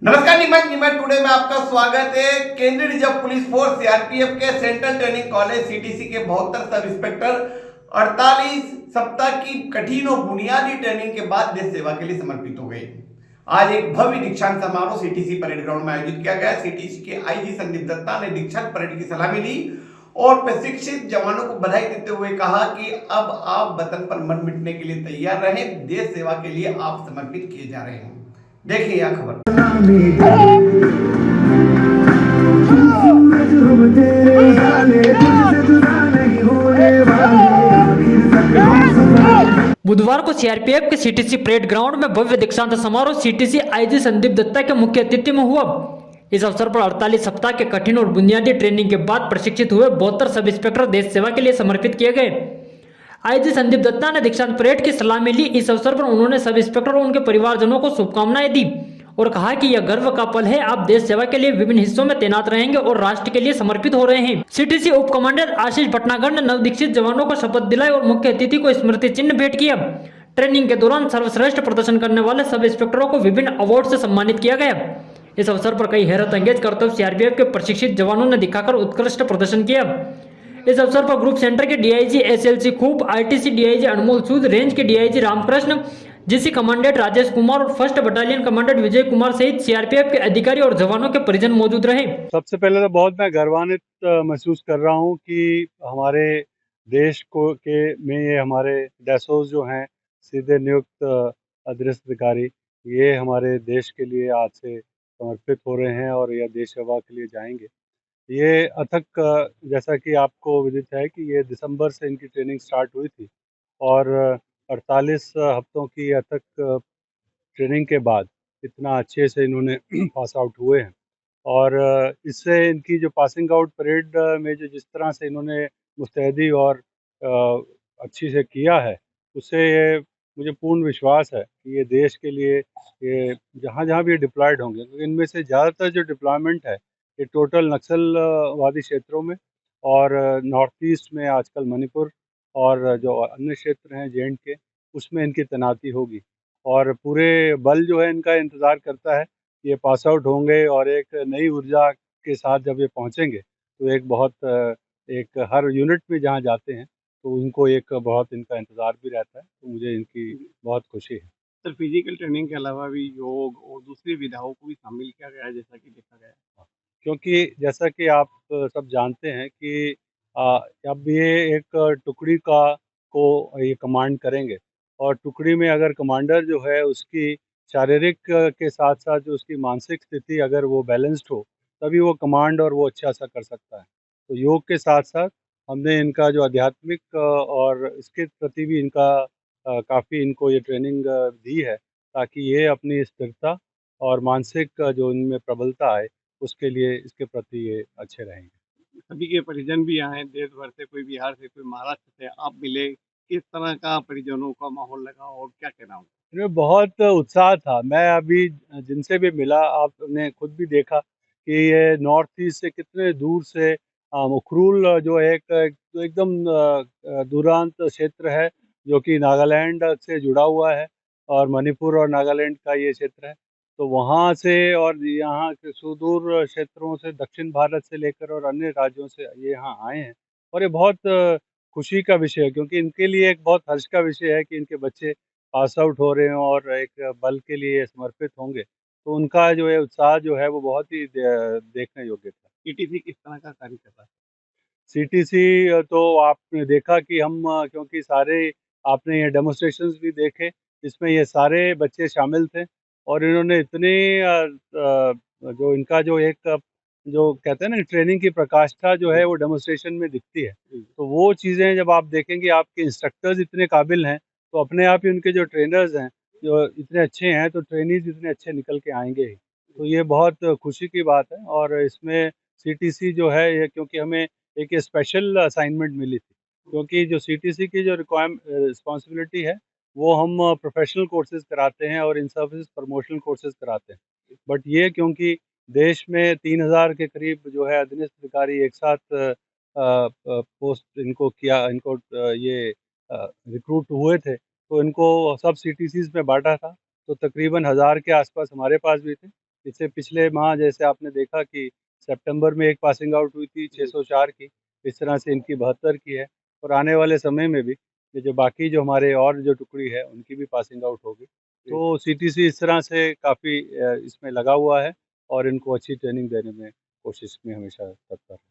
नमस्कार निमट टुडे में आपका स्वागत है। केंद्रीय रिजर्व पुलिस फोर्स सीआरपीएफ के सेंट्रल ट्रेनिंग कॉलेज सीटीसी के 72 सब इंस्पेक्टर 48 सप्ताह की कठिन और बुनियादी ट्रेनिंग के बाद देश सेवा के लिए समर्पित हो गए। आज एक भव्य दीक्षांत समारोह सीटीसी परेड ग्राउंड में आयोजित किया गया। सीटीसी के आईजी संदीप दत्ता ने दीक्षांत परेड की सलामी ली और प्रशिक्षित जवानों को बधाई देते हुए कहा कि अब आप वतन पर मर मिटने के लिए तैयार रहें। देश सेवा के लिए आप समर्पित किए जा रहे हैं। देखिए यह खबर। बुधवार को सीआरपीएफ के सीटीसी परेड ग्राउंड में भव्य दीक्षांत समारोह सीटीसी आईजी संदीप दत्ता के मुख्य अतिथि में हुआ। इस अवसर पर 48 सप्ताह के कठिन और बुनियादी ट्रेनिंग के बाद प्रशिक्षित हुए 72 सब इंस्पेक्टर देश सेवा के लिए समर्पित किए गए। आईजी संदीप दत्ता ने दीक्षांत परेड की सलामी ली। इस अवसर पर उन्होंने सब इंस्पेक्टर और उनके परिवारजनों को शुभकामनाएं दी और कहा कि यह गर्व का पल है, आप देश सेवा के लिए विभिन्न हिस्सों में तैनात रहेंगे और राष्ट्र के लिए समर्पित हो रहे हैं। सीटीसी उप कमांडर आशीष भटनागर ने नवदीक्षित जवानों को शपथ दिलाई और मुख्य अतिथि को स्मृति चिन्ह भेंट किया। ट्रेनिंग के दौरान सर्वश्रेष्ठ प्रदर्शन करने वाले सब इंस्पेक्टरों को विभिन्न अवार्ड से सम्मानित किया गया। इस अवसर पर कई हैरत अंगेज कर्तव्य सीआरपीएफ के प्रशिक्षित जवानों ने दिखाकर उत्कृष्ट प्रदर्शन किया। इस अवसर पर ग्रुप सेंटर के डीआईजी एसएलसी खूब, RTC DIG Anmol Sood, range के DIG Ramakrishna, GC commandant Rajesh Kumar और first battalion commandant Vijay Kumar सहित सीआरपीएफ के अधिकारी और जवानों के परिजन मौजूद रहे। सबसे पहले तो बहुत मैं गर्वान्वित महसूस कर रहा हूँ कि हमारे देश को के में ये हमारे डैसोस जो हैं सीधे नियुक्त अधीनस्थ अधिकारी, ये हमारे देश के लिए आज से समर्पित हो रहे हैं और यह देश सेवा के लिए जाएंगे। ये अथक जैसा कि आपको विदित है कि ये दिसंबर से इनकी ट्रेनिंग स्टार्ट हुई थी और 48 हफ्तों की अथक ट्रेनिंग के बाद इतना अच्छे से इन्होंने पास आउट हुए हैं। और इससे इनकी जो पासिंग आउट परेड में जो जिस तरह से इन्होंने मुस्तैदी और अच्छी से किया है, उससे ये मुझे पूर्ण विश्वास है कि ये देश के लिए ये जहाँ-जहाँ भी ये डिप्लॉयड होंगे, क्योंकि इनमें से ज़्यादातर जो डिप्लॉयमेंट है ये टोटल नक्सलवादी क्षेत्रों में और नॉर्थ ईस्ट में आजकल मणिपुर और जो अन्य क्षेत्र हैं जे.एंड.के, उसमें इनकी तैनाती होगी। और पूरे बल जो है इनका इंतज़ार करता है, ये पास आउट होंगे और एक नई ऊर्जा के साथ जब ये पहुँचेंगे तो एक बहुत एक हर यूनिट में जहाँ जाते हैं तो उनको एक बहुत इनका इंतज़ार भी रहता है, तो मुझे इनकी बहुत खुशी है। सर, फिजिकल ट्रेनिंग के अलावा भी योग और दूसरी विधाओं को भी शामिल किया गया है जैसा कि देखा गया है। क्योंकि जैसा कि आप सब जानते हैं कि अ, अब ये एक टुकड़ी का को ये कमांड करेंगे और टुकड़ी में अगर कमांडर जो है उसकी शारीरिक के साथ-साथ जो उसकी मानसिक स्थिति अगर वो बैलेंस्ड हो, तभी वो कमांड और वो अच्छा-सा कर सकता है। तो योग के साथ-साथ हमने इनका जो आध्यात्मिक और इसके प्रति भी इनका काफ़ी इनको ये ट्रेनिंग दी है, ताकि ये अपनी स्थिरता और मानसिक जो इनमें प्रबलता आए, उसके लिए इसके प्रति ये अच्छे रहेंगे। सभी के परिजन भी यहाँ हैं, देश भर से, कोई बिहार से, कोई महाराष्ट्र से, आप मिले, किस तरह का परिजनों का माहौल लगा और क्या कहना होगा? इनमें बहुत उत्साह था। मैं अभी जिनसे भी मिला, आपने खुद भी देखा कि ये नॉर्थ ईस्ट से कितने दूर से उखरूल जो है एक तो एकदम दूरांत क्षेत्र है, जो कि नागालैंड से जुड़ा हुआ है और मणिपुर और नागालैंड का ये क्षेत्र है। तो वहाँ से और यहाँ के सुदूर क्षेत्रों से, दक्षिण भारत से लेकर और अन्य राज्यों से ये यहाँ आए हैं और ये बहुत खुशी का विषय है, क्योंकि इनके लिए एक बहुत हर्ष का विषय है कि इनके बच्चे पास आउट हो रहे हों और एक बल के लिए समर्पित होंगे, तो उनका जो है उत्साह जो है वो बहुत ही देखने योग्य था। ईटीसी किस तरह का कार्य कर रहा है? सीटीसी तो आपने देखा कि हम क्योंकि सारे आपने ये डेमोन्स्ट्रेशंस भी देखे, इसमें ये सारे बच्चे शामिल थे और इन्होंने इतने जो इनका जो एक जो कहते हैं ना ट्रेनिंग की प्रकाष्ठा जो है वो डेमोन्स्ट्रेशन में दिखती है। तो वो चीज़ें जब आप देखेंगे आपके इंस्ट्रक्टर्स इतने काबिल हैं, तो अपने आप ही उनके जो ट्रेनर्स हैं, जो इतने अच्छे हैं, तो ट्रेनीज़ इतने अच्छे निकल के आएँगे ही। तो ये बहुत खुशी की बात है और इसमें सीटीसी जो है ये क्योंकि हमें एक ये स्पेशल असाइनमेंट मिली थी, क्योंकि जो सीटीसी की जो रिस्पॉन्सिबिलिटी है, वो हम प्रोफेशनल कोर्सेज़ कराते हैं और इन सर्विसेज प्रमोशनल कोर्सेज़ कराते हैं। बट ये क्योंकि देश में 3000 के करीब जो है अधीनस्थ अधिकारी एक साथ पोस्ट इनको किया इनको ये रिक्रूट हुए थे, तो इनको सब सीटीसीज़ में बाँटा था, तो तकरीबन 1000 के आस-पास हमारे पास भी थे इससे पिछले माह जैसे आपने देखा कि सितंबर में एक पासिंग आउट हुई थी 604 की, इस तरह से इनकी 72 की है और आने वाले समय में भी ये जो बाकी जो हमारे और जो टुकड़ी है उनकी भी पासिंग आउट होगी। तो सीटीसी इस तरह से काफ़ी इसमें लगा हुआ है और इनको अच्छी ट्रेनिंग देने में कोशिश में हमेशा तत्पर है।